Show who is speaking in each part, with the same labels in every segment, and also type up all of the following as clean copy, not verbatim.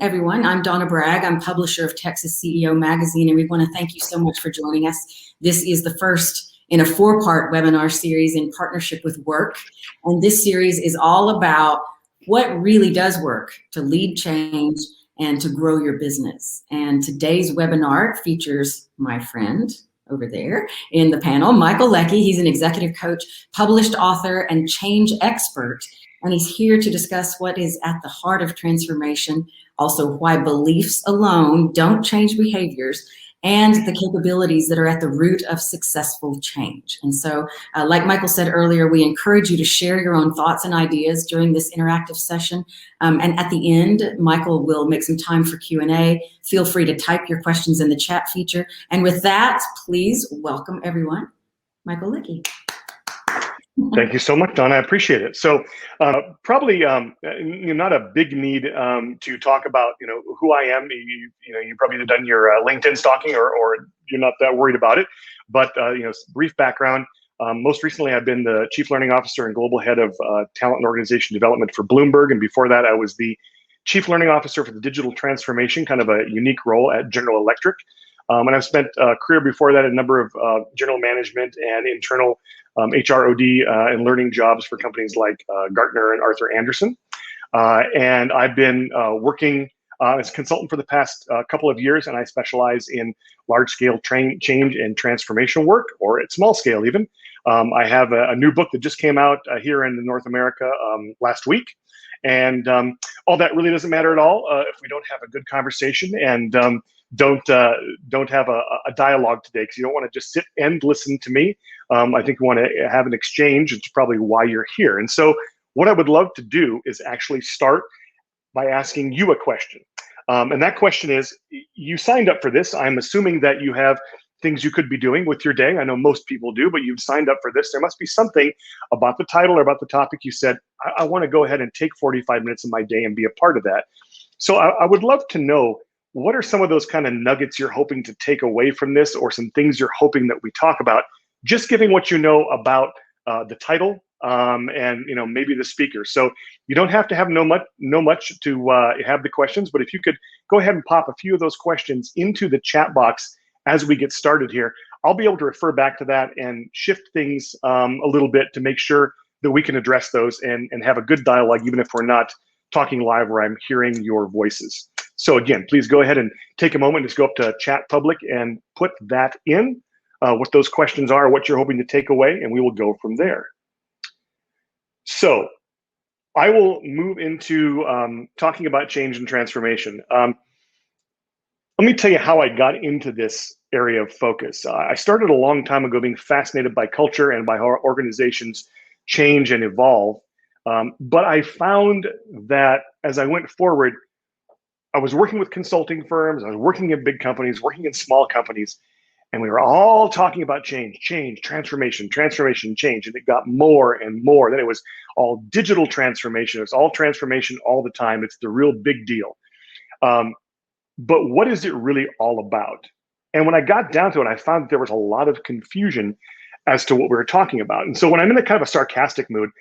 Speaker 1: Everyone. I'm Donna Bragg. I'm publisher of Texas CEO Magazine, and we want to thank you so much for joining us. This is the first in a 4-part webinar series in partnership with Werq, and this series is all about what really does work to lead change and to grow your business. And today's webinar features my friend over there in the panel, Michael Leckie. He's an executive coach, published author, and change expert, and he's here to discuss what is at the heart of transformation, also why beliefs alone don't change behaviors, and the capabilities that are at the root of successful change. And so, like Michael said earlier, we encourage you to share your own thoughts and ideas during this interactive session. And at the end, Michael will make some time for Q&A. Feel free to type your questions in the chat feature. And with that, please welcome everyone, Michael Leckie.
Speaker 2: Thank you so much, Donna. I appreciate it. So probably not a big need to talk about who I am. You probably have done your LinkedIn stalking, or you're not that worried about it. But brief background. Most recently, I've been the Chief Learning Officer and Global Head of Talent and Organization Development for Bloomberg, and before that, I was the Chief Learning Officer for the Digital Transformation, kind of a unique role at General Electric. And I've spent a career before that in a number of general management and internal HROD and learning jobs for companies like Gartner and Arthur Andersen. And I've been working as a consultant for the past couple of years, and I specialize in large-scale change and transformation work, or at small scale even. I have a new book that just came out here in North America last week. And all that really doesn't matter at all if we don't have a good conversation and don't have a dialogue today, because you don't want to just sit and listen to me. I think you want to have an exchange. It's probably why you're here. And so what I would love to do is actually start by asking you a question. And that question is, you signed up for this. I'm assuming that you have things you could be doing with your day. I know most people do, but you've signed up for this. There must be something about the title or about the topic you said, I want to go ahead and take 45 minutes of my day and be a part of that. So I would love to know, what are some of those kind of nuggets you're hoping to take away from this, or some things you're hoping that we talk about, just giving what you know about the title and maybe the speaker. So you don't have to have know much to have the questions, but if you could go ahead and pop a few of those questions into the chat box as we get started here, I'll be able to refer back to that and shift things a little bit to make sure that we can address those and have a good dialogue, even if we're not talking live where I'm hearing your voices. So again, please go ahead and take a moment, just go up to chat public and put that in, what those questions are, what you're hoping to take away, and we will go from there. So I will move into talking about change and transformation. Let me tell you how I got into this area of focus. I started a long time ago being fascinated by culture and by how our organizations change and evolve. But I found that as I went forward, I was working with consulting firms, I was working in big companies, working in small companies, and we were all talking about change, transformation, change, and it got more and more. Then it was all digital transformation. It's all transformation all the time. It's the real big deal. But what is it really all about? And when I got down to it, I found that there was a lot of confusion as to what we were talking about. And so when I'm in a kind of a sarcastic mood,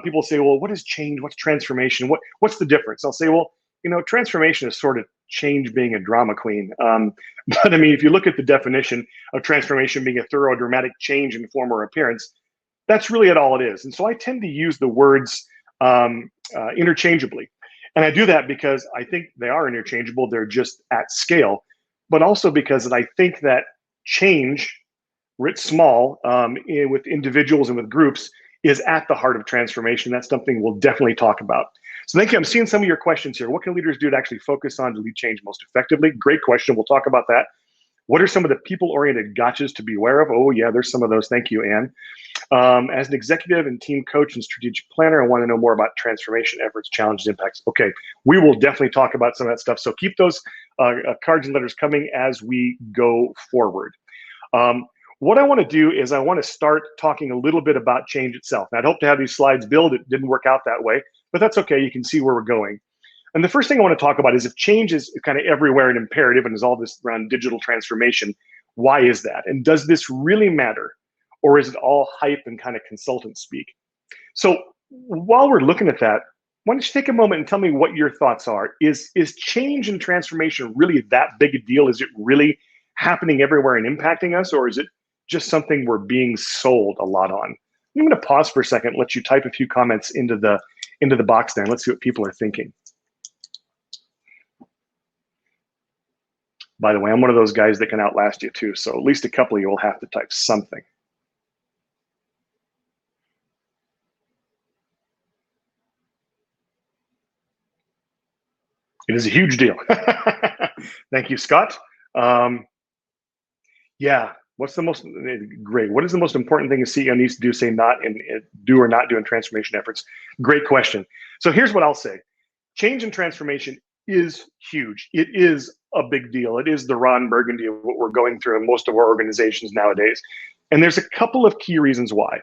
Speaker 2: people say, well, what is change? What's transformation? What's the difference? I'll say, well, transformation is sort of change being a drama queen. But I mean, if you look at the definition of transformation being a thorough, dramatic change in form or appearance, that's really all it is. And so I tend to use the words interchangeably. And I do that because I think they are interchangeable. They're just at scale. But also because I think that change, writ small, with individuals and with groups, is at the heart of transformation. That's something we'll definitely talk about. So thank you. I'm seeing some of your questions here. What can leaders do to actually focus on to lead change most effectively? Great question. We'll talk about that. What are some of the people-oriented gotchas to be aware of? Oh, yeah, there's some of those. Thank you, Anne. As an executive and team coach and strategic planner, I want to know more about transformation efforts, challenges, impacts. Okay, we will definitely talk about some of that stuff. So keep those cards and letters coming as we go forward. What I want to do is I want to start talking a little bit about change itself. And I'd hope to have these slides build. It didn't work out that way, but that's okay. You can see where we're going. And the first thing I want to talk about is, if change is kind of everywhere and imperative and is all this around digital transformation, why is that? And does this really matter? Or is it all hype and kind of consultant speak? So while we're looking at that, why don't you take a moment and tell me what your thoughts are? Is change and transformation really that big a deal? Is it really happening everywhere and impacting us, or is it just something we're being sold a lot on? I'm going to pause for a second, let you type a few comments into the box there, and let's see what people are thinking. By the way, I'm one of those guys that can outlast you too, so at least a couple of you will have to type something. It is a huge deal. Thank you, Scott. Yeah, what's the most great? What is the most important thing a CEO needs to do, say not in do or not do in transformation efforts? Great question. So here's what I'll say. Change and transformation is huge. It is a big deal. It is the Ron Burgundy of what we're going through in most of our organizations nowadays. And there's a couple of key reasons why.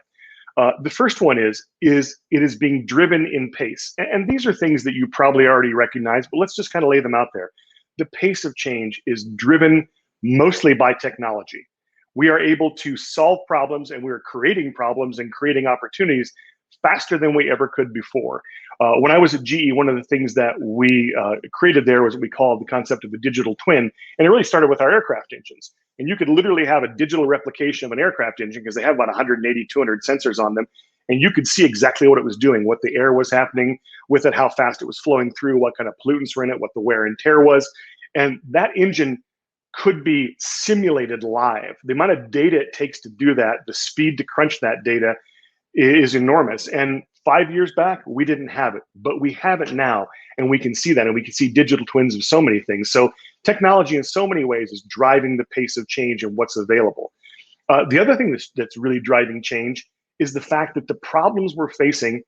Speaker 2: The first one is it is being driven in pace. And these are things that you probably already recognize, but let's just kind of lay them out there. The pace of change is driven mostly by technology. We are able to solve problems, and we're creating problems and creating opportunities faster than we ever could before. When I was at GE, one of the things that we created there was what we called the concept of a digital twin. And it really started with our aircraft engines. And you could literally have a digital replication of an aircraft engine because they have about 180, 200 sensors on them. And you could see exactly what it was doing, what the air was happening with it, how fast it was flowing through, what kind of pollutants were in it, what the wear and tear was. And that engine could be simulated live. The amount of data it takes to do that, the speed to crunch that data is enormous. And 5 years back, we didn't have it, but we have it now, and we can see that, and we can see digital twins of so many things. So technology in so many ways is driving the pace of change and what's available. The other thing that's really driving change is the fact that the problems we're facing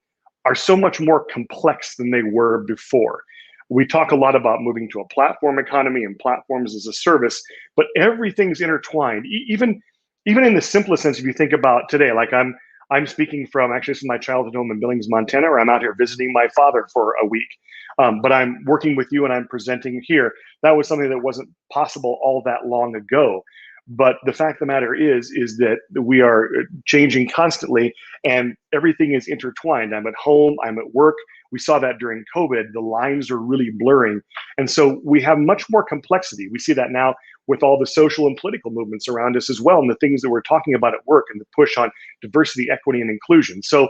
Speaker 2: are so much more complex than they were before. We talk a lot about moving to a platform economy and platforms as a service, but everything's intertwined. Even in the simplest sense, if you think about today, like I'm speaking from, actually, this is my childhood home in Billings, Montana, where I'm out here visiting my father for a week. But I'm working with you and I'm presenting here. That was something that wasn't possible all that long ago. But the fact of the matter is that we are changing constantly and everything is intertwined. I'm at home, I'm at work. We saw that during COVID, the lines are really blurring. And so we have much more complexity. We see that now with all the social and political movements around us as well, and the things that we're talking about at work and the push on diversity, equity, and inclusion. So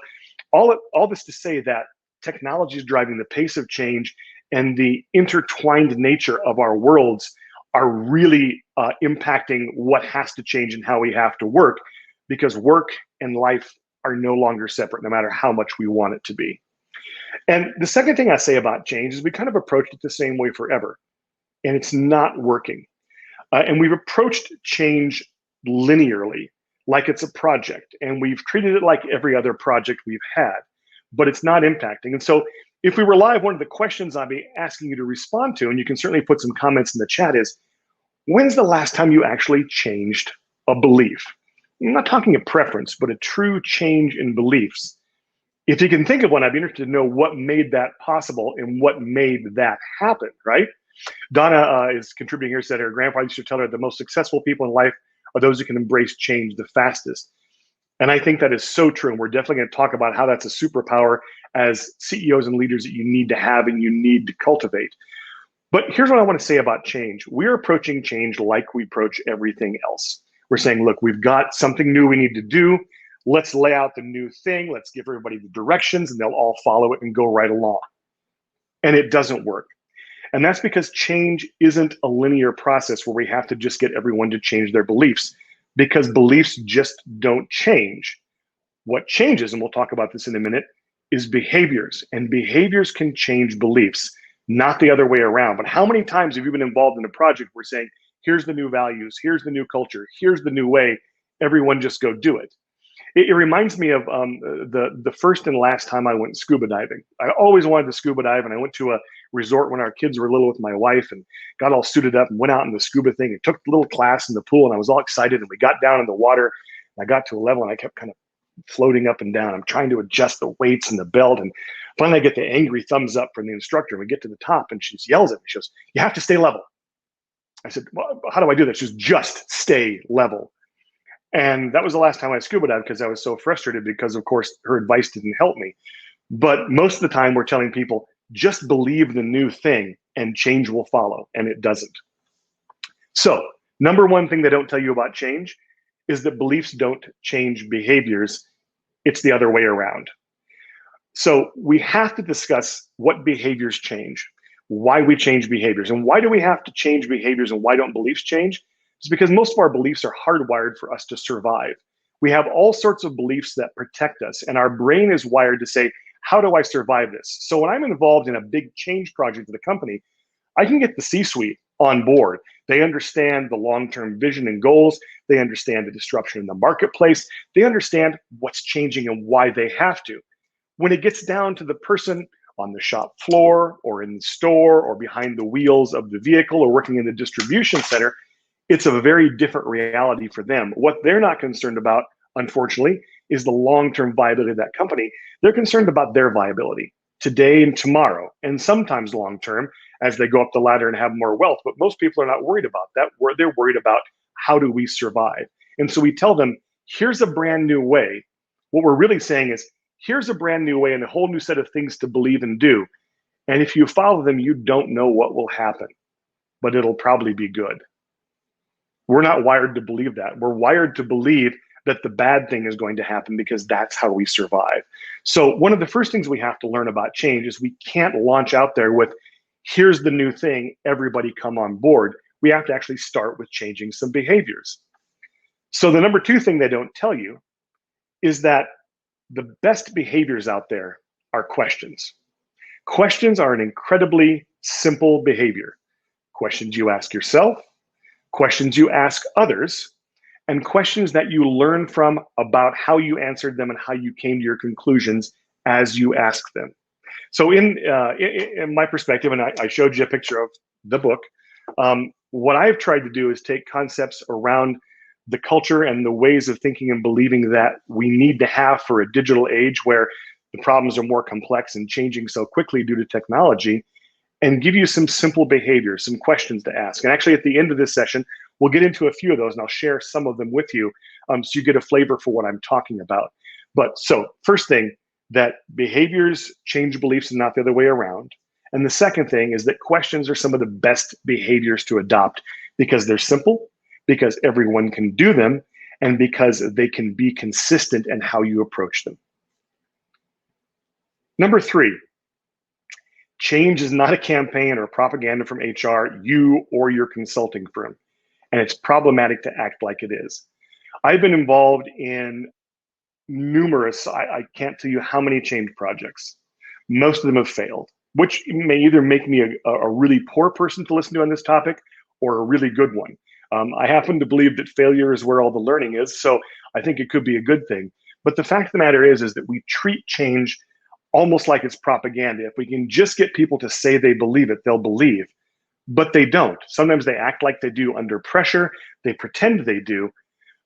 Speaker 2: all this to say that technology is driving the pace of change, and the intertwined nature of our worlds are really impacting what has to change and how we have to work, because work and life are no longer separate, no matter how much we want it to be. And the second thing I say about change is we kind of approached it the same way forever, and it's not working. And we've approached change linearly, like it's a project, and we've treated it like every other project we've had, but it's not impacting. And so if we were live, one of the questions I'd be asking you to respond to, and you can certainly put some comments in the chat, is when's the last time you actually changed a belief? I'm not talking a preference, but a true change in beliefs. If you can think of one, I'd be interested to know what made that possible and what made that happen, right? Donna is contributing here, said her grandfather used to tell her the most successful people in life are those who can embrace change the fastest. And I think that is so true. And we're definitely going to talk about how that's a superpower as CEOs and leaders that you need to have and you need to cultivate. But here's what I want to say about change. We're approaching change like we approach everything else. We're saying, look, we've got something new we need to do. Let's lay out the new thing. Let's give everybody the directions and they'll all follow it and go right along. And it doesn't work. And that's because change isn't a linear process where we have to just get everyone to change their beliefs, because beliefs just don't change. What changes, and we'll talk about this in a minute, is behaviors. And behaviors can change beliefs, not the other way around. But how many times have you been involved in a project where saying, here's the new values, here's the new culture, here's the new way, everyone just go do it? It reminds me of the first and last time I went scuba diving. I always wanted to scuba dive, and I went to a resort when our kids were little with my wife and got all suited up and went out in the scuba thing and took a little class in the pool, and I was all excited, and we got down in the water, and I got to a level and I kept kind of floating up and down. I'm trying to adjust the weights and the belt, and finally I get the angry thumbs up from the instructor, and we get to the top and she yells at me. She goes, "You have to stay level." I said, "Well, how do I do that?" She goes, "Just stay level." And that was the last time I scuba dived because I was so frustrated because, of course, her advice didn't help me. But most of the time we're telling people, just believe the new thing and change will follow, and it doesn't. So, number one thing they don't tell you about change is that beliefs don't change behaviors. It's the other way around. So we have to discuss what behaviors change, why we change behaviors, and why do we have to change behaviors and why don't beliefs change? It's because most of our beliefs are hardwired for us to survive. We have all sorts of beliefs that protect us, and our brain is wired to say, how do I survive this? So when I'm involved in a big change project at the company, I can get the C-suite on board. They understand the long-term vision and goals. They understand the disruption in the marketplace. They understand what's changing and why they have to. When it gets down to the person on the shop floor or in the store or behind the wheels of the vehicle or working in the distribution center, it's a very different reality for them. What they're not concerned about, unfortunately, is the long-term viability of that company. They're concerned about their viability today and tomorrow, and sometimes long-term as they go up the ladder and have more wealth. But most people are not worried about that. They're worried about how do we survive? And so we tell them, here's a brand new way. What we're really saying is, here's a brand new way and a whole new set of things to believe and do. And if you follow them, you don't know what will happen, but it'll probably be good. We're not wired to believe that. We're wired to believe that the bad thing is going to happen because that's how we survive. So one of the first things we have to learn about change is we can't launch out there with, here's the new thing, everybody come on board. We have to actually start with changing some behaviors. So the number two thing they don't tell you is that the best behaviors out there are questions. Questions are an incredibly simple behavior. Questions you ask yourself, questions you ask others, and questions that you learn from about how you answered them and how you came to your conclusions as you ask them. So in my perspective, and I showed you a picture of the book, what I've tried to do is take concepts around the culture and the ways of thinking and believing that we need to have for a digital age where the problems are more complex and changing so quickly due to technology, and give you some simple behaviors, some questions to ask. And actually at the end of this session, we'll get into a few of those and I'll share some of them with you so you get a flavor for what I'm talking about. But so first thing, that behaviors change beliefs and not the other way around. And the second thing is that questions are some of the best behaviors to adopt because they're simple, because everyone can do them, and because they can be consistent in how you approach them. Number three, change is not a campaign or propaganda from HR, you or your consulting firm. And it's problematic to act like it is. I've been involved in numerous, I can't tell you how many change projects. Most of them have failed, which may either make me a really poor person to listen to on this topic or a really good one. I happen to believe that failure is where all the learning is, so I think it could be a good thing. But the fact of the matter is that we treat change almost like it's propaganda. If we can just get people to say they believe it, they'll believe. But they don't. Sometimes they act like they do under pressure. They pretend they do.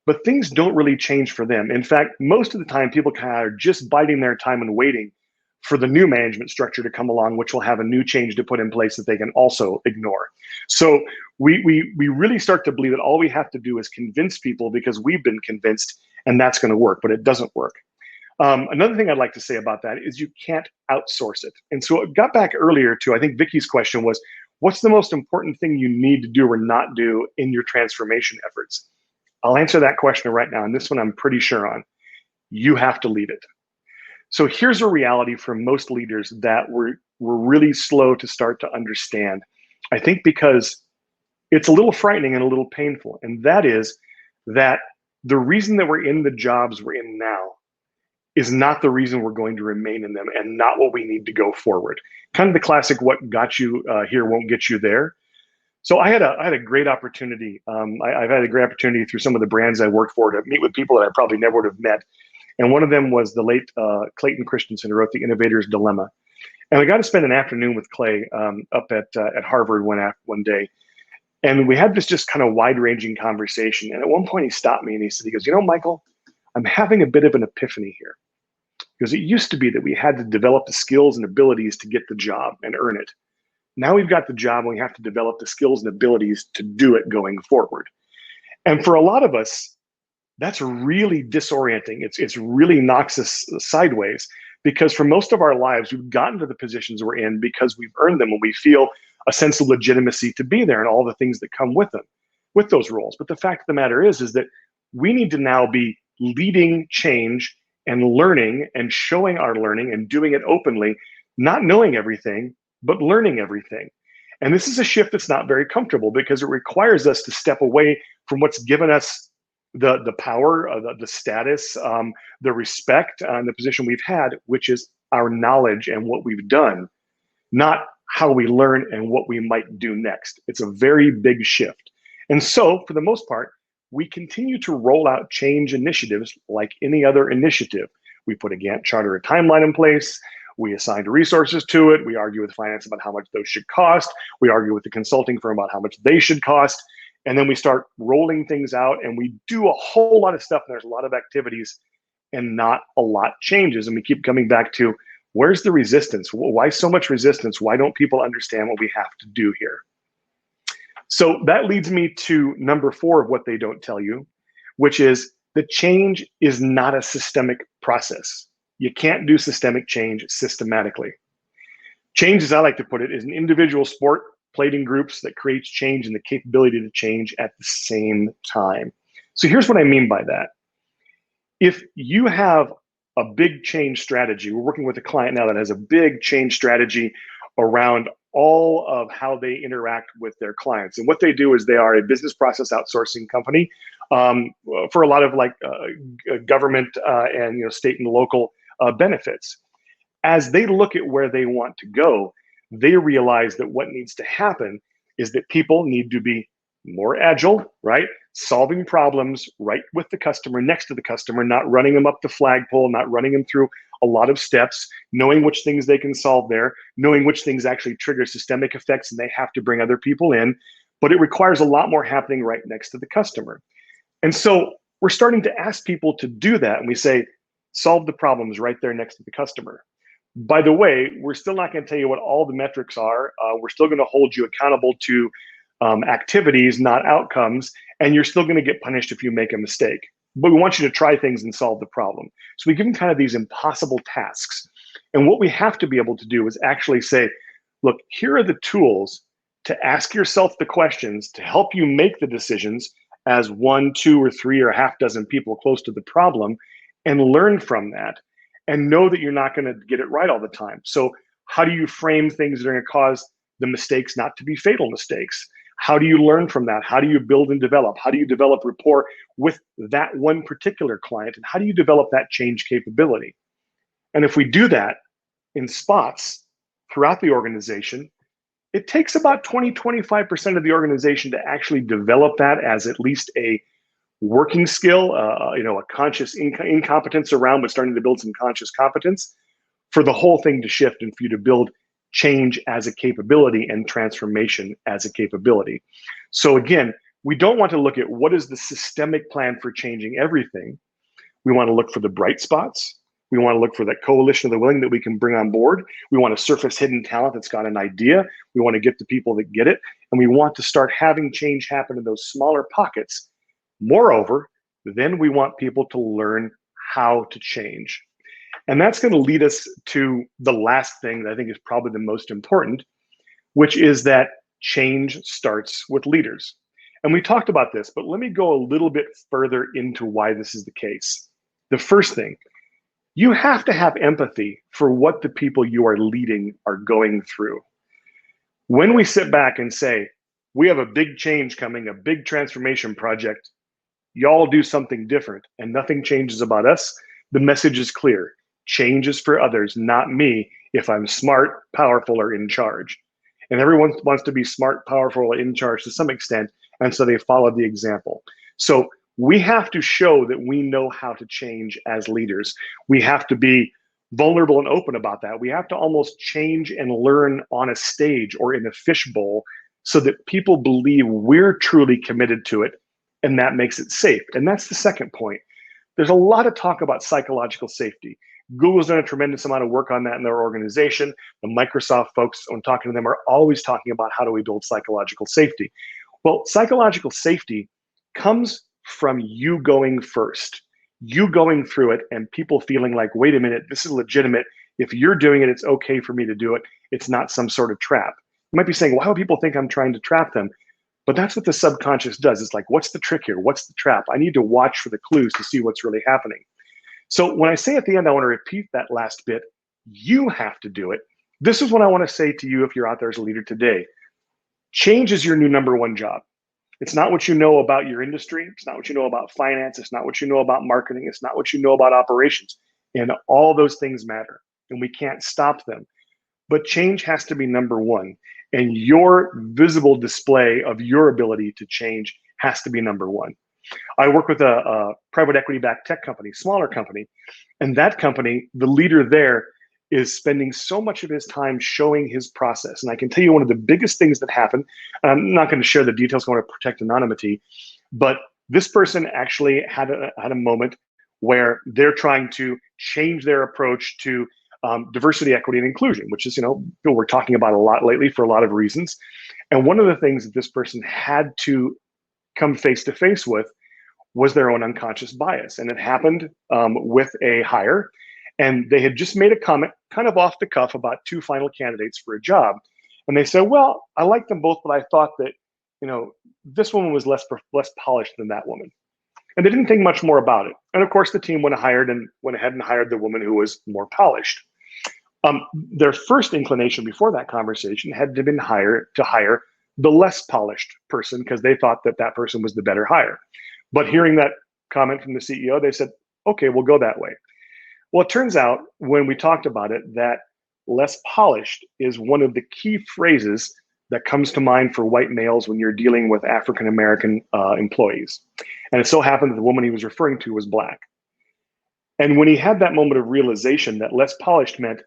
Speaker 2: But things don't really change for them. In fact, most of the time, people kind of are just biding their time and waiting for the new management structure to come along, which will have a new change to put in place that they can also ignore. So we really start to believe that all we have to do is convince people because we've been convinced, and that's going to work, but it doesn't work. Another thing I'd like to say about that is you can't outsource it. And so it got back earlier to, I think Vicky's question was, what's the most important thing you need to do or not do in your transformation efforts? I'll answer that question right now, and this one I'm pretty sure on. You have to lead it. So here's a reality for most leaders that we're really slow to start to understand. I think because it's a little frightening and a little painful, and that is that the reason that we're in the jobs we're in now is not the reason we're going to remain in them and not what we need to go forward. Kind of the classic, what got you here won't get you there. So I had a great opportunity. I've had a great opportunity through some of the brands I work for to meet with people that I probably never would have met. And one of them was the late Clayton Christensen, who wrote The Innovator's Dilemma. And I got to spend an afternoon with Clay up at Harvard one day. And we had this just kind of wide-ranging conversation. And at one point he stopped me and he goes, you know, Michael, I'm having a bit of an epiphany here. Because it used to be that we had to develop the skills and abilities to get the job and earn it. Now we've got the job and we have to develop the skills and abilities to do it going forward. And for a lot of us, that's really disorienting. It's really knocks us sideways because for most of our lives, we've gotten to the positions we're in because we've earned them and we feel a sense of legitimacy to be there and all the things that come with them, with those roles. But the fact of the matter is that we need to now be leading change and learning and showing our learning and doing it openly, not knowing everything, but learning everything. And this is a shift that's not very comfortable because it requires us to step away from what's given us the power, the status, the respect, and the position we've had, which is our knowledge and what we've done, not how we learn and what we might do next. It's a very big shift. And so, for the most part, we continue to roll out change initiatives like any other initiative. We put a Gantt chart or a timeline in place. We assign resources to it. We argue with finance about how much those should cost. We argue with the consulting firm about how much they should cost. And then we start rolling things out and we do a whole lot of stuff. And there's a lot of activities and not a lot changes. And we keep coming back to, where's the resistance? Why so much resistance? Why don't people understand what we have to do here? So that leads me to number 4 of what they don't tell you, which is the change is not a systemic process. You can't do systemic change systematically. Change, as I like to put it, is an individual sport played in groups that creates change and the capability to change at the same time. So here's what I mean by that. If you have a big change strategy, we're working with a client now that has a big change strategy around all of how they interact with their clients. And what they do is they are a business process outsourcing company for a lot of government and state and local benefits. As they look at where they want to go, they realize that what needs to happen is that people need to be more agile, right? Solving problems right with the customer, next to the customer, not running them up the flagpole, not running them through a lot of steps, knowing which things they can solve there, knowing which things actually trigger systemic effects and they have to bring other people in. But it requires a lot more happening right next to the customer. And so we're starting to ask people to do that. And we say, solve the problems right there next to the customer. By the way, we're still not going to tell you what all the metrics are. We're still going to hold you accountable to activities, not outcomes, and you're still going to get punished if you make a mistake. But we want you to try things and solve the problem. So we give them kind of these impossible tasks. And what we have to be able to do is actually say, look, here are the tools to ask yourself the questions to help you make the decisions as 1, 2, or 3, or a half dozen people close to the problem, and learn from that. And know that you're not going to get it right all the time. So how do you frame things that are going to cause the mistakes not to be fatal mistakes? How do you learn from that? How do you build and develop? How do you develop rapport with that one particular client? And how do you develop that change capability? And if we do that in spots throughout the organization, it takes about 20-25% of the organization to actually develop that as at least a working skill, a conscious incompetence around, but starting to build some conscious competence for the whole thing to shift and for you to build change as a capability and transformation as a capability. So again, we don't want to look at what is the systemic plan for changing everything. We want to look for the bright spots. We want to look for that coalition of the willing that we can bring on board. We want to surface hidden talent that's got an idea. We want to get the people that get it. And we want to start having change happen in those smaller pockets. Moreover, then we want people to learn how to change. And that's going to lead us to the last thing that I think is probably the most important, which is that change starts with leaders. And we talked about this, but let me go a little bit further into why this is the case. The first thing, you have to have empathy for what the people you are leading are going through. When we sit back and say, we have a big change coming, a big transformation project, y'all do something different and nothing changes about us, the message is clear. Change is for others, not me, if I'm smart, powerful, or in charge. And everyone wants to be smart, powerful, or in charge to some extent, and so they follow the example. So we have to show that we know how to change as leaders. We have to be vulnerable and open about that. We have to almost change and learn on a stage or in a fishbowl so that people believe we're truly committed to it, and that makes it safe. And that's the second point. There's a lot of talk about psychological safety. Google's done a tremendous amount of work on that in their organization. The Microsoft folks, when talking to them, are always talking about how do we build psychological safety. Well, psychological safety comes from you going first, you going through it and people feeling like, wait a minute, this is legitimate. If you're doing it, it's okay for me to do it. It's not some sort of trap. You might be saying, why would people think I'm trying to trap them? But that's what the subconscious does. It's like, what's the trick here? What's the trap? I need to watch for the clues to see what's really happening. So when I say at the end, I want to repeat that last bit. You have to do it. This is what I want to say to you if you're out there as a leader today. Change is your new number one job. It's not what you know about your industry. It's not what you know about finance. It's not what you know about marketing. It's not what you know about operations. And all those things matter, and we can't stop them. But change has to be number one. And your visible display of your ability to change has to be number one. I work with a private equity-backed tech company, smaller company, and that company, the leader there is spending so much of his time showing his process. And I can tell you one of the biggest things that happened, I'm not going to share the details, I want to protect anonymity, but this person actually had a moment where they're trying to change their approach to diversity, equity, and inclusion, which is, we're talking about a lot lately for a lot of reasons. And one of the things that this person had to come face to face with was their own unconscious bias. And it happened with a hire. And they had just made a comment kind of off the cuff about two final candidates for a job. And they said, well, I like them both, but I thought that, this woman was less polished than that woman. And they didn't think much more about it. And of course, the team went ahead and hired the woman who was more polished. Their first inclination before that conversation had been to hire the less polished person because they thought that that person was the better hire. But hearing that comment from the CEO, they said, okay, we'll go that way. Well, it turns out when we talked about it, that less polished is one of the key phrases that comes to mind for white males when you're dealing with African-American employees. And it so happened that the woman he was referring to was Black. And when he had that moment of realization that less polished meant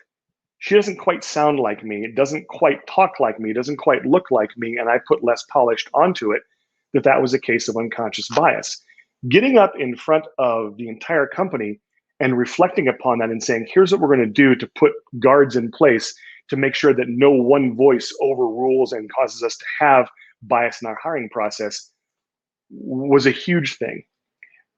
Speaker 2: she doesn't quite sound like me, it doesn't quite talk like me, it doesn't quite look like me, and I put less polished onto it, that was a case of unconscious bias. Getting up in front of the entire company and reflecting upon that and saying, here's what we're going to do to put guards in place to make sure that no one voice overrules and causes us to have bias in our hiring process was a huge thing.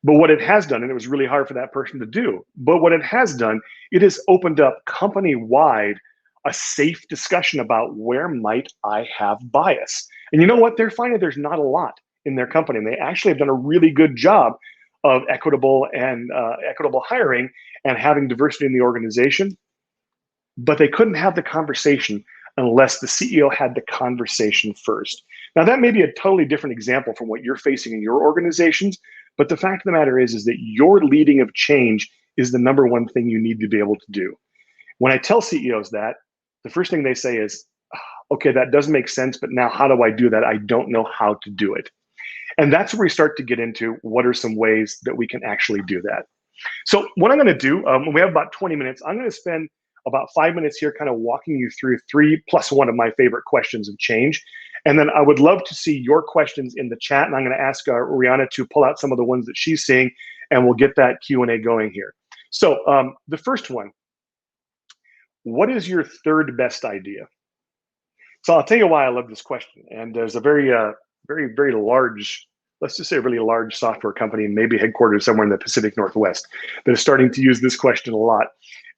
Speaker 2: But what it has done, and it was really hard for that person to do, but what it has done, it has opened up company-wide a safe discussion about where might I have bias. And you know what? They're finding there's not a lot in their company. And they actually have done a really good job of equitable hiring and having diversity in the organization. But they couldn't have the conversation unless the CEO had the conversation first. Now, that may be a totally different example from what you're facing in your organizations, but the fact of the matter is that your leading of change is the number one thing you need to be able to do. When I tell CEOs that, the first thing they say is, okay, that does make sense, but now how do I do that? I don't know how to do it. And that's where we start to get into what are some ways that we can actually do that. So what I'm going to do, we have about 20 minutes. I'm going to spend about 5 minutes here kind of walking you through 3+1 of my favorite questions of change. And then I would love to see your questions in the chat. And I'm going to ask Rihanna to pull out some of the ones that she's seeing, and we'll get that Q&A going here. So the first one, what is your third best idea? So I'll tell you why I love this question. And there's a very large, let's just say a really large software company, maybe headquartered somewhere in the Pacific Northwest, that is starting to use this question a lot.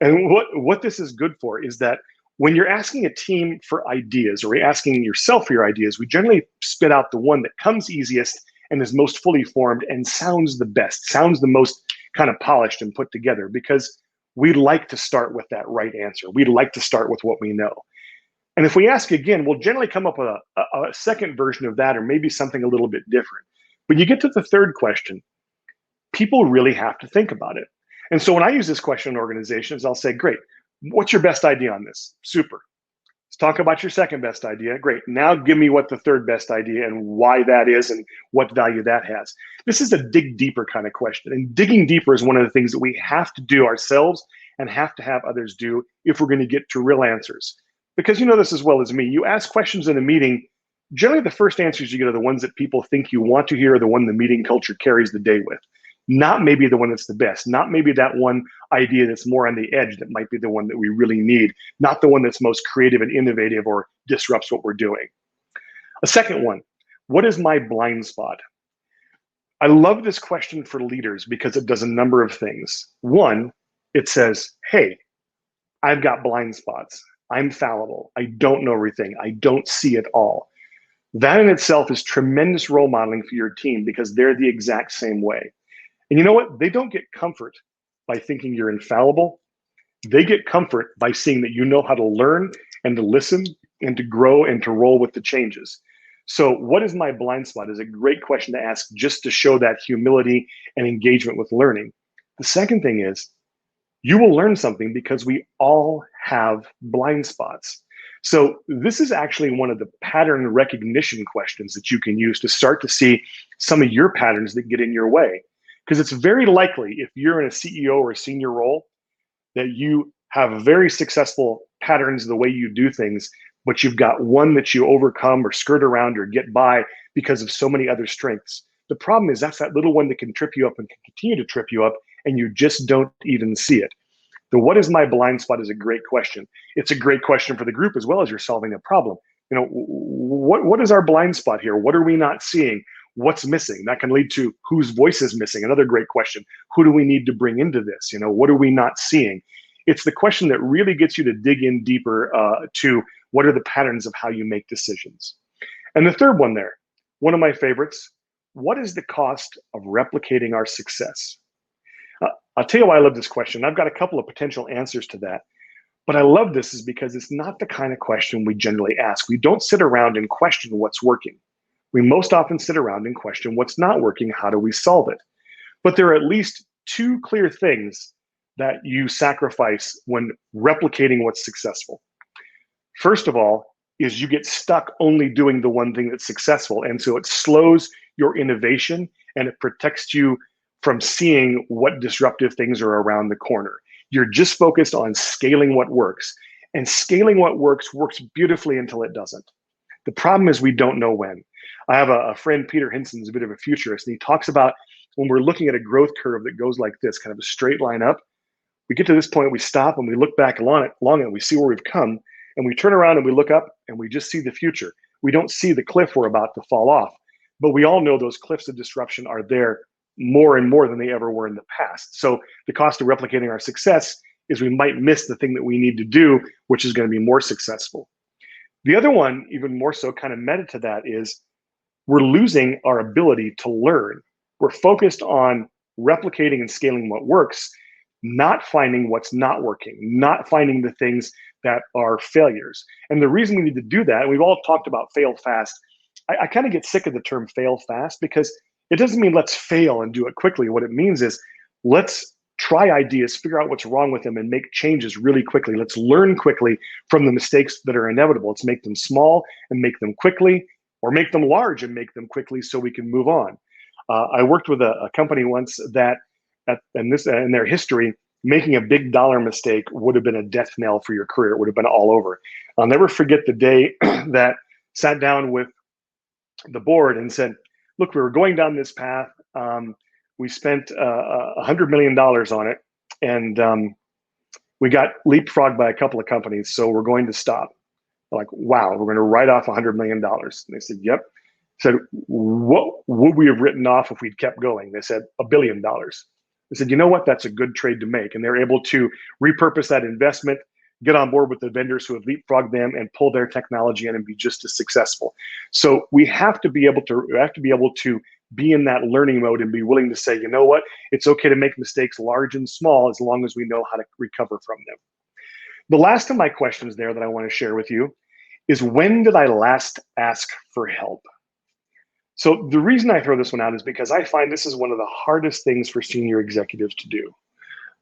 Speaker 2: And what this is good for is that when you're asking a team for ideas, or you're asking yourself for your ideas, we generally spit out the one that comes easiest and is most fully formed and sounds the best, sounds the most kind of polished and put together, because we like to start with that right answer. We'd like to start with what we know. And if we ask again, we'll generally come up with a second version of that, or maybe something a little bit different. When you get to the third question, people really have to think about it. And so when I use this question in organizations, I'll say, great, what's your best idea on this? Super. Let's talk about your second best idea. Great. Now give me what the third best idea and why that is and what value that has. This is a dig deeper kind of question. And digging deeper is one of the things that we have to do ourselves and have to have others do if we're going to get to real answers. Because you know this as well as me, you ask questions in a meeting, generally the first answers you get are the ones that people think you want to hear, or the one the meeting culture carries the day with. Not maybe the one that's the best, not maybe that one idea that's more on the edge that might be the one that we really need, not the one that's most creative and innovative or disrupts what we're doing. A second one, what is my blind spot? I love this question for leaders because it does a number of things. One, it says, hey, I've got blind spots. I'm fallible. I don't know everything. I don't see it all. That in itself is tremendous role modeling for your team because they're the exact same way. And you know what? They don't get comfort by thinking you're infallible. They get comfort by seeing that you know how to learn and to listen and to grow and to roll with the changes. So, what is my blind spot is a great question to ask just to show that humility and engagement with learning. The second thing is you will learn something because we all have blind spots. So, this is actually one of the pattern recognition questions that you can use to start to see some of your patterns that get in your way. Because it's very likely if you're in a CEO or a senior role that you have very successful patterns the way you do things, but you've got one that you overcome or skirt around or get by because of so many other strengths. The problem is that's that little one that can trip you up and can continue to trip you up, and you just don't even see it. The what is my blind spot is a great question. It's a great question for the group as well as you're solving a problem. You know, what is our blind spot here? What are we not seeing? What's missing? That can lead to whose voice is missing. Another great question. Who do we need to bring into this? You know, what are we not seeing? It's the question that really gets you to dig in deeper to what are the patterns of how you make decisions. And the third one there, one of my favorites, what is the cost of replicating our success? I'll tell you why I love this question. I've got a couple of potential answers to that. But I love this is because it's not the kind of question we generally ask. We don't sit around and question what's working. We most often sit around and question what's not working. How do we solve it? But there are at least two clear things that you sacrifice when replicating what's successful. First of all, is you get stuck only doing the one thing that's successful. And so it slows your innovation and it protects you from seeing what disruptive things are around the corner. You're just focused on scaling what works. And scaling what works beautifully until it doesn't. The problem is we don't know when. I have a friend, Peter Hinson, is a bit of a futurist, and he talks about when we're looking at a growth curve that goes like this, kind of a straight line up, we get to this point, we stop and we look back along it, and we see where we've come, and we turn around and we look up and we just see the future. We don't see the cliff we're about to fall off, but we all know those cliffs of disruption are there more and more than they ever were in the past. So the cost of replicating our success is we might miss the thing that we need to do, which is going to be more successful. The other one, even more so kind of meta to that, is we're losing our ability to learn. We're focused on replicating and scaling what works, not finding what's not working, not finding the things that are failures. And the reason we need to do that, and we've all talked about fail fast, I kind of get sick of the term fail fast because it doesn't mean let's fail and do it quickly. What it means is let's try ideas, figure out what's wrong with them, and make changes really quickly. Let's learn quickly from the mistakes that are inevitable. Let's make them small and make them quickly, or make them large and make them quickly so we can move on. I worked with a company once that, in their history, making a big dollar mistake would have been a death knell for your career. It would have been all over. I'll never forget the day that sat down with the board and said, look, we were going down this path. We spent $100 million on it, and we got leapfrogged by a couple of companies, so we're going to stop. Like, wow, we're going to write off $100 million. And they said, yep. I said, what would we have written off if we'd kept going? They said, $1 billion. They said, you know what? That's a good trade to make. And they're able to repurpose that investment, get on board with the vendors who have leapfrogged them, and pull their technology in and be just as successful. So we have to be able to be in that learning mode and be willing to say, you know what? It's okay to make mistakes large and small as long as we know how to recover from them. The last of my questions there that I want to share with you is, when did I last ask for help? So the reason I throw this one out is because I find this is one of the hardest things for senior executives to do.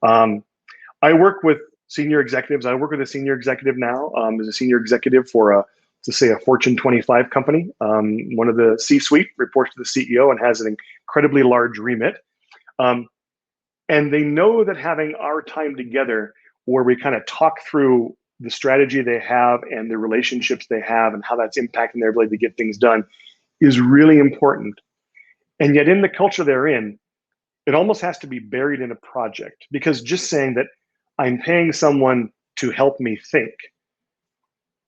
Speaker 2: I work with senior executives. I work with a senior executive now as a senior executive for a Fortune 25 company. One of the C-suite reports to the CEO and has an incredibly large remit. And they know that having our time together where we kind of talk through the strategy they have and the relationships they have and how that's impacting their ability to get things done is really important. And yet in the culture they're in, it almost has to be buried in a project, because just saying that I'm paying someone to help me think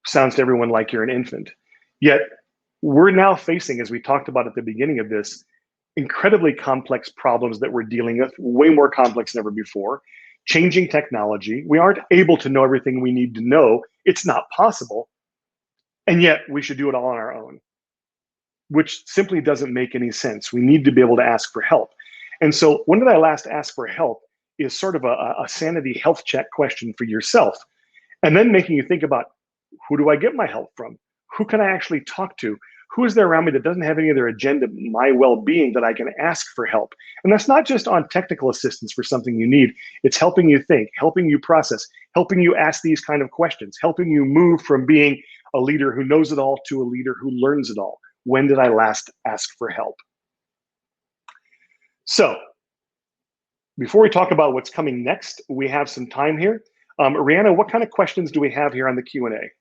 Speaker 2: sounds to everyone like you're an infant. Yet we're now facing, as we talked about at the beginning of this, incredibly complex problems that we're dealing with, way more complex than ever before, changing technology. We aren't able to know everything we need to know. It's not possible. And yet we should do it all on our own, which simply doesn't make any sense. We need to be able to ask for help. And so when did I last ask for help is sort of a sanity health check question for yourself. And then making you think about, who do I get my help from? Who can I actually talk to? Who is there around me that doesn't have any other agenda, my well-being, that I can ask for help? And that's not just on technical assistance for something you need. It's helping you think, helping you process, helping you ask these kind of questions, helping you move from being a leader who knows it all to a leader who learns it all. When did I last ask for help? So before we talk about what's coming next, we have some time here. Rihanna, what kind of questions do we have here on the Q&A?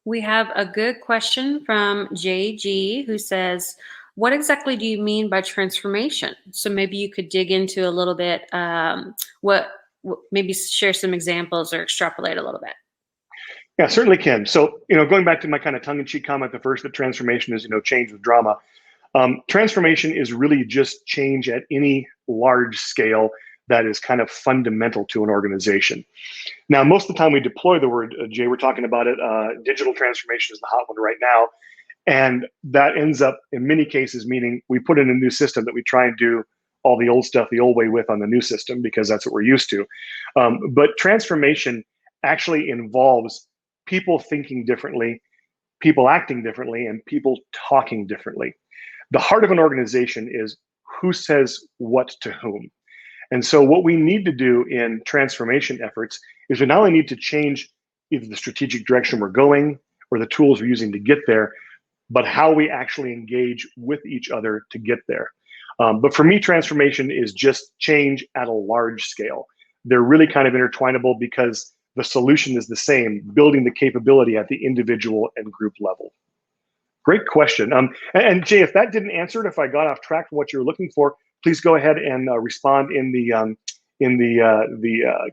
Speaker 3: We have a good question from JG, who says, what exactly do you mean by transformation? So maybe you could dig into a little bit, maybe share some examples or extrapolate a little bit.
Speaker 2: Yeah, certainly can. So, going back to my kind of tongue-in-cheek comment, the first, that transformation is, change with drama. Transformation is really just change at any large scale that is kind of fundamental to an organization. Now, most of the time we deploy the word, Jay, we're talking about it, digital transformation is the hot one right now. And that ends up, in many cases, meaning we put in a new system that we try and do all the old stuff the old way with on the new system, because that's what we're used to. But transformation actually involves people thinking differently, people acting differently, and people talking differently. The heart of an organization is who says what to whom. And so what we need to do in transformation efforts is we not only need to change either the strategic direction we're going or the tools we're using to get there, but how we actually engage with each other to get there. But for me, transformation is just change at a large scale. They're really kind of intertwinable because the solution is the same, building the capability at the individual and group level. Great question. And Jay, if that didn't answer it, if I got off track from what you're looking for, please go ahead and respond in the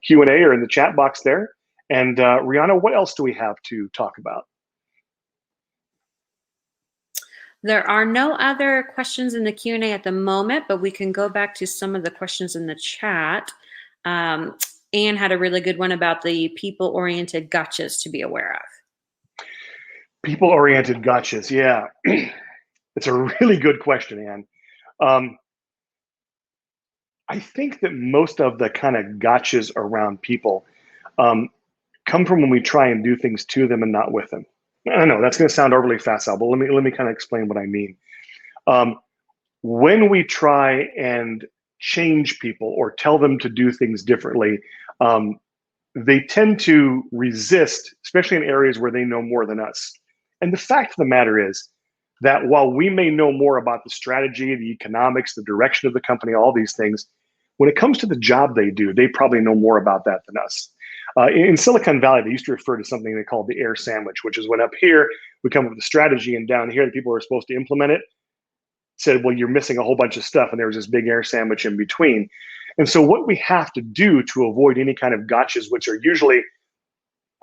Speaker 2: Q&A or in the chat box there. And Rihanna, what else do we have to talk about?
Speaker 3: There are no other questions in the Q&A at the moment, but we can go back to some of the questions in the chat. Anne had a really good one about the people-oriented gotchas to be aware of.
Speaker 2: People-oriented gotchas, yeah. It's a really good question, Anne. I think that most of the kind of gotchas around people come from when we try and do things to them and not with them. I know that's going to sound overly facile, but let me kind of explain what I mean. When we try and change people or tell them to do things differently, they tend to resist, especially in areas where they know more than us. And the fact of the matter is that while we may know more about the strategy, the economics, the direction of the company, all these things, when it comes to the job they do, they probably know more about that than us. In Silicon Valley, they used to refer to something they called the air sandwich, which is when up here we come up with the strategy, and down here the people who are supposed to implement it said, well, you're missing a whole bunch of stuff, and there was this big air sandwich in between. And so what we have to do to avoid any kind of gotchas, which are usually,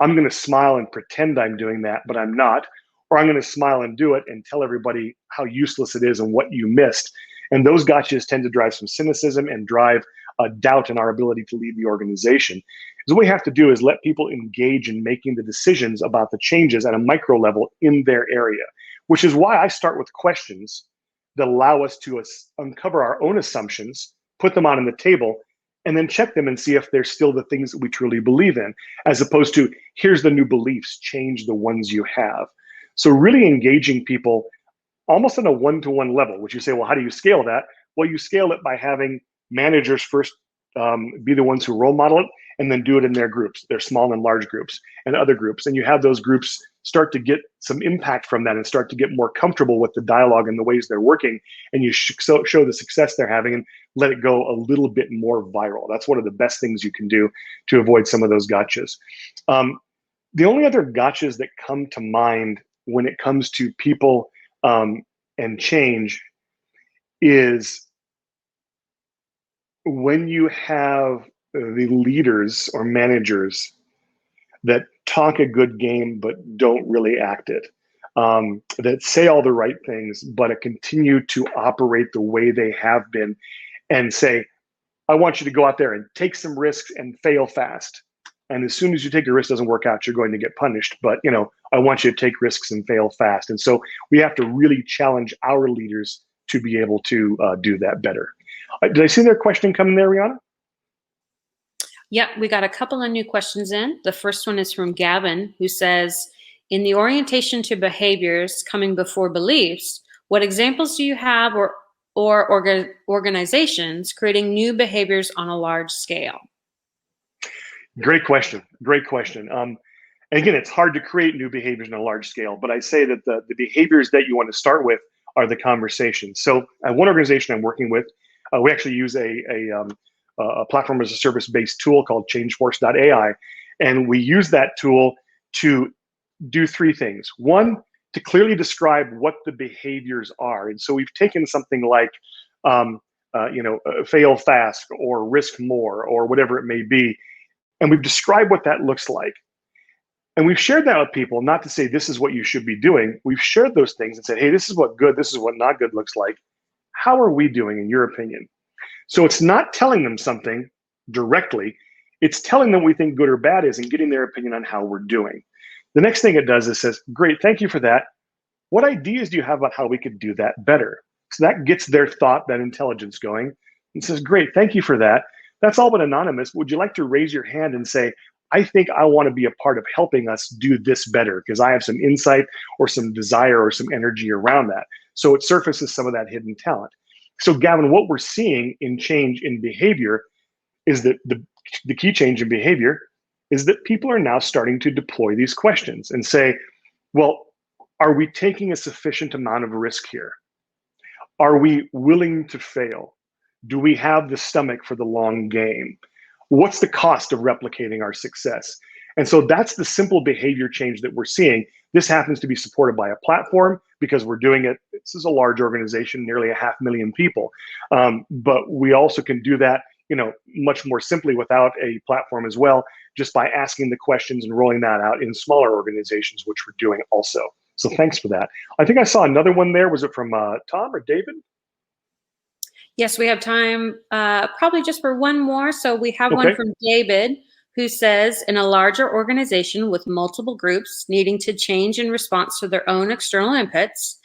Speaker 2: I'm going to smile and pretend I'm doing that, but I'm not, or I'm going to smile and do it and tell everybody how useless it is and what you missed. And those gotchas tend to drive some cynicism and drive a doubt in our ability to lead the organization. So what we have to do is let people engage in making the decisions about the changes at a micro level in their area, which is why I start with questions that allow us to uncover our own assumptions, put them on the table, and then check them and see if they're still the things that we truly believe in, as opposed to, here's the new beliefs, change the ones you have. So really engaging people almost on a one-to-one level, which you say, well, how do you scale that? Well, you scale it by having managers first be the ones who role model it, and then do it in their groups, their small and large groups and other groups. And you have those groups start to get some impact from that and start to get more comfortable with the dialogue and the ways they're working. And you show the success they're having and let it go a little bit more viral. That's one of the best things you can do to avoid some of those gotchas. The only other gotchas that come to mind when it comes to people and change is when you have the leaders or managers that talk a good game but don't really act it, that say all the right things but continue to operate the way they have been and say, I want you to go out there and take some risks and fail fast. And as soon as you take a risk, doesn't work out, you're going to get punished. But I want you to take risks and fail fast. And so we have to really challenge our leaders to be able to do that better. Did I see their question coming there, Rihanna?
Speaker 3: Yep, we got a couple of new questions in. The first one is from Gavin, who says, in the orientation to behaviors coming before beliefs, what examples do you have or organizations creating new behaviors on a large scale?
Speaker 2: Great question. Great question. And again, it's hard to create new behaviors on a large scale, but I say that the behaviors that you want to start with are the conversations. So at one organization I'm working with, we actually use a platform as a service-based tool called changeforce.ai. And we use that tool to do three things. One, to clearly describe what the behaviors are. And so we've taken something like, fail fast or risk more or whatever it may be. And we've described what that looks like. And we've shared that with people, not to say this is what you should be doing. We've shared those things and said, hey, this is what good, this is what not good looks like. How are we doing in your opinion? So it's not telling them something directly. It's telling them what we think good or bad is and getting their opinion on how we're doing. The next thing it does is says, great, thank you for that. What ideas do you have about how we could do that better? So that gets their thought, that intelligence going, and says, great, thank you for that. That's all but anonymous. Would you like to raise your hand and say, I think I want to be a part of helping us do this better because I have some insight or some desire or some energy around that. So it surfaces some of that hidden talent. So Gavin, what we're seeing in change in behavior is that the key change in behavior is that people are now starting to deploy these questions and say, well, are we taking a sufficient amount of risk here? Are we willing to fail? Do we have the stomach for the long game? What's the cost of replicating our success? And so that's the simple behavior change that we're seeing. This happens to be supported by a platform because we're doing it. This is a large organization, nearly 500,000 people. But we also can do that, much more simply without a platform as well, just by asking the questions and rolling that out in smaller organizations, which we're doing also. So thanks for that. I think I saw another one there. Was it from Tom or David?
Speaker 3: Yes, we have time probably just for one more. So we have one from David, who says, in a larger organization with multiple groups needing to change in response to their own external inputs,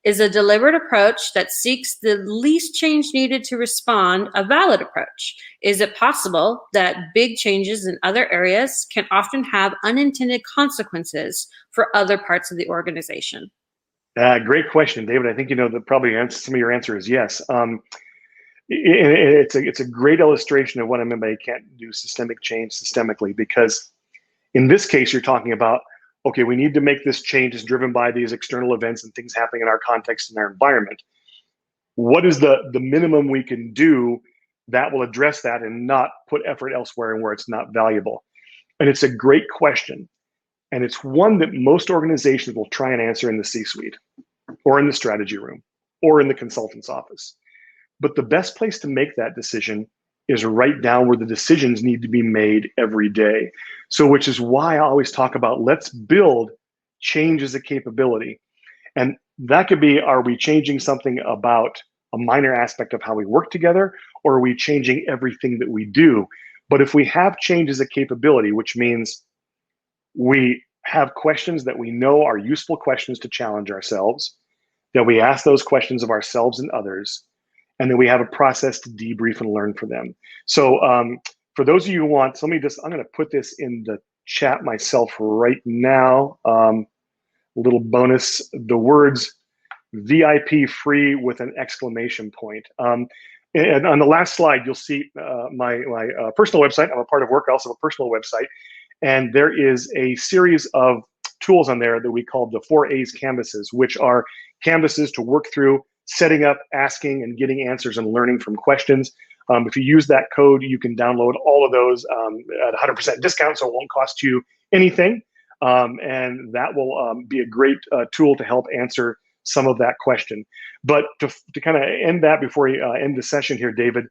Speaker 3: is a deliberate approach that seeks the least change needed to respond a valid approach? Is it possible that big changes in other areas can often have unintended consequences for other parts of the organization?
Speaker 2: Great question, David. I think that probably some of your answer is yes. It's a great illustration of what I mean by you can't do systemic change systemically, because in this case, you're talking about, okay, we need to make this change is driven by these external events and things happening in our context and our environment. What is the minimum we can do that will address that and not put effort elsewhere and where it's not valuable? And it's a great question. And it's one that most organizations will try and answer in the C-suite or in the strategy room or in the consultant's office. But the best place to make that decision is right down where the decisions need to be made every day. So which is why I always talk about let's build change as a capability. And that could be, are we changing something about a minor aspect of how we work together, or are we changing everything that we do? But if we have change as a capability, which means we have questions that we know are useful questions to challenge ourselves, that we ask those questions of ourselves and others, and then we have a process to debrief and learn from them. So for those of you who want, I'm going to put this in the chat myself right now. Little bonus, the words VIP free with an exclamation point. And on the last slide, you'll see my personal website. I'm a part of Werq. I also have a personal website. And there is a series of tools on there that we call the 4 A's canvases, which are canvases to work through setting up, asking, and getting answers and learning from questions. If you use that code, you can download all of those at 100% discount, so it won't cost you anything. And that will be a great tool to help answer some of that question. But to kind of end that before we end the session here, David,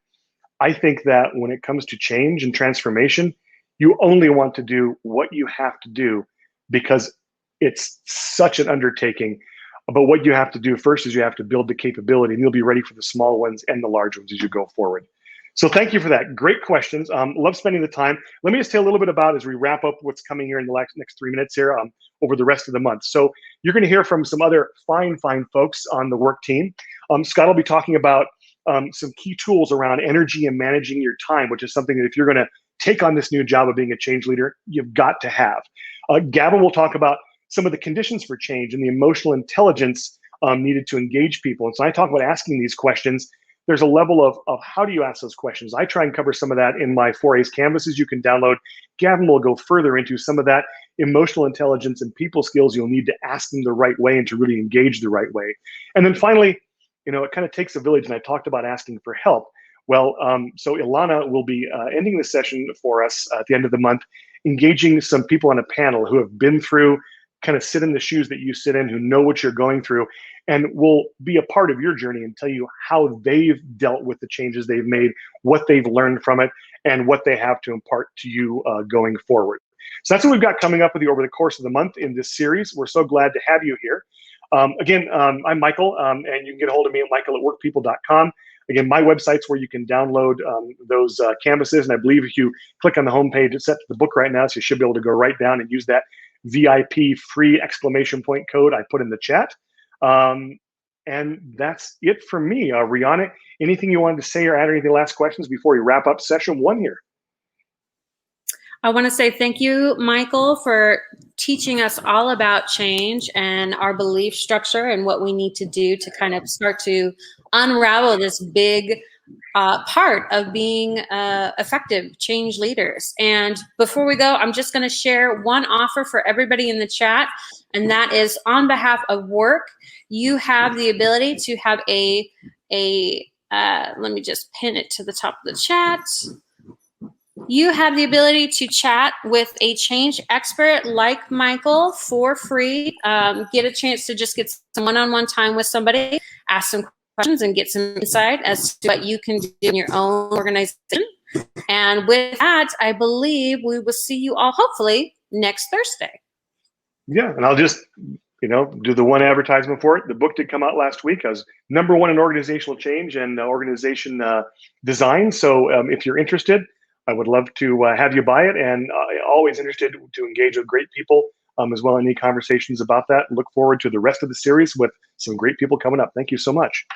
Speaker 2: I think that when it comes to change and transformation, you only want to do what you have to do because it's such an undertaking. But what you have to do first is you have to build the capability, and you'll be ready for the small ones and the large ones as you go forward. So thank you for that. Great questions. Love spending the time. Let me just tell a little bit about as we wrap up what's coming here in the next 3 minutes here over the rest of the month. So you're going to hear from some other fine folks on the Werq team. Scott will be talking about some key tools around energy and managing your time, which is something that if you're going to take on this new job of being a change leader, you've got to have. Gavin will talk about some of the conditions for change and the emotional intelligence needed to engage people. And so I talk about asking these questions. There's a level of how do you ask those questions. I try and cover some of that in my 4A's canvases you can download. Gavin will go further into some of that emotional intelligence and people skills you'll need to ask them the right way and to really engage the right way. And then finally, it kind of takes a village, and I talked about asking for help. Well, so Ilana will be ending the session for us at the end of the month, engaging some people on a panel who have been through, kind of sit in the shoes that you sit in, who know what you're going through, and will be a part of your journey and tell you how they've dealt with the changes they've made, what they've learned from it, and what they have to impart to you going forward. So that's what we've got coming up with you over the course of the month in this series. We're so glad to have you here. Again, I'm Michael, and you can get a hold of me at michael@werqpeople.com. Again, my website's where you can download those canvases, and I believe if you click on the homepage, it's set to the book right now, so you should be able to go right down and use that VIP free exclamation point code I put in the chat. And that's it for me. Rihanna, anything you wanted to say or add, or any last questions before we wrap up session 1 here?
Speaker 3: I want to say thank you, Michael, for teaching us all about change and our belief structure and what we need to do to kind of start to unravel this big part of being effective change leaders. And before we go, I'm just going to share one offer for everybody in the chat, and that is on behalf of Werq. You have the ability to have let me just pin it to the top of the chat. You have the ability to chat with a change expert like Michael for free. Get a chance to just get some one-on-one time with somebody, ask some questions, and get some insight as to what you can do in your own organization. And with that, I believe we will see you all hopefully next Thursday.
Speaker 2: Yeah, and I'll just do the one advertisement for it. The book did come out last week. I was #1 in organizational change and organization design. So if you're interested, I would love to have you buy it, and always interested to engage with great people as well in any conversations about that. Look forward to the rest of the series with some great people coming up. Thank you so much.